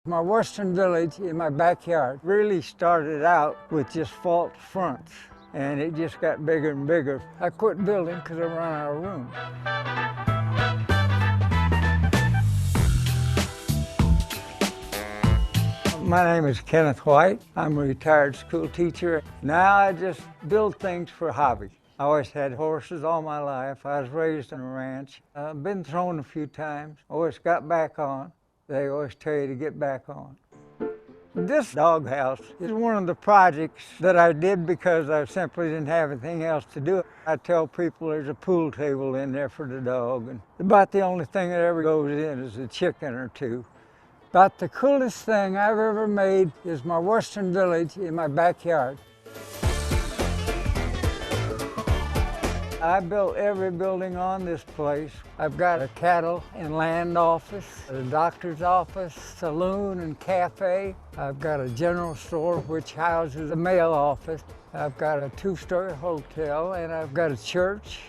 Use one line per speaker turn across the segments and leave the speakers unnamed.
My western village in my backyard really started out with just false fronts, and it just got bigger and bigger. I quit building because I ran out of room. My name is Kenneth White. I'm a retired school teacher. Now I just build things for a hobby. I always had horses all my life. I was raised on a ranch. I've been thrown a few times, always got back on. They always tell you to get back on. This doghouse is one of the projects that I did because I simply didn't have anything else to do. I tell people there's a pool table in there for the dog, and about the only thing that ever goes in is a chicken or two. About the coolest thing I've ever made is my western village in my backyard. I built every building on this place. I've got a cattle and land office, a doctor's office, saloon and cafe. I've got a general store which houses the mail office. I've got a two-story hotel, and I've got a church.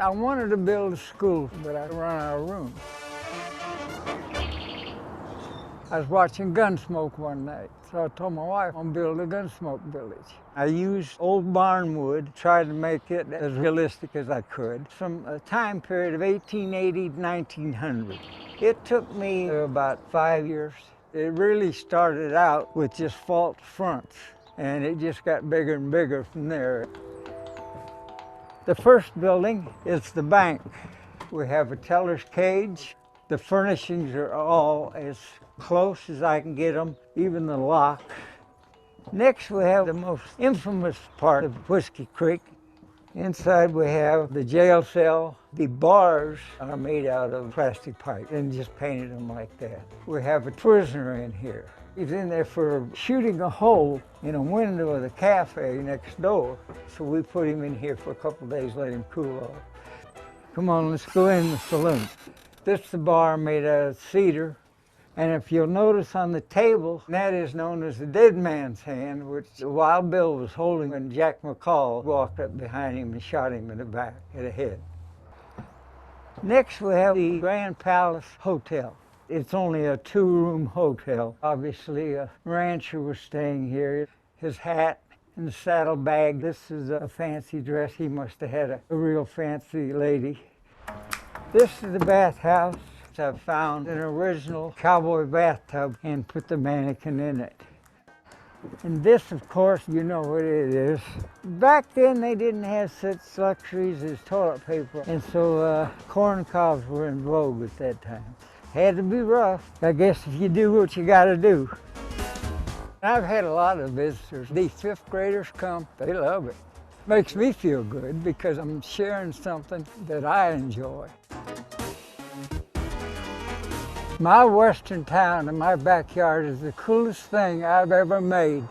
I wanted to build a school, but I ran out of room. I was watching Gunsmoke one night, so I told my wife I'm building a Gunsmoke village. I used old barn wood, tried to make it as realistic as I could, from a time period of 1880 to 1900. It took me about 5 years. It really started out with just false fronts, and it just got bigger and bigger from there. The first building is the bank. We have a teller's cage. The furnishings are all as close as I can get them, even the lock. Next, we have the most infamous part of Whiskey Creek. Inside we have the jail cell. The bars are made out of plastic pipe and just painted them like that. We have a prisoner in here. He's in there for shooting a hole in a window of the cafe next door. So we put him in here for a couple of days, let him cool off. Come on, let's go in the saloon. This is the bar made out of cedar. And if you'll notice on the table, that is known as the dead man's hand, which Wild Bill was holding when Jack McCall walked up behind him and shot him in the back of the head. Next, we have the Grand Palace Hotel. It's only a two-room hotel. Obviously, a rancher was staying here. His hat and the saddlebag. This is a fancy dress. He must have had a real fancy lady. This is the bathhouse. I've found an original cowboy bathtub and put the mannequin in it. And this, of course, you know what it is. Back then, they didn't have such luxuries as toilet paper, and so corn cobs were in vogue at that time. Had to be rough. I guess if you do what you gotta do. I've had a lot of visitors. These fifth graders come, they love it. Makes me feel good because I'm sharing something that I enjoy. My western town in my backyard is the coolest thing I've ever made.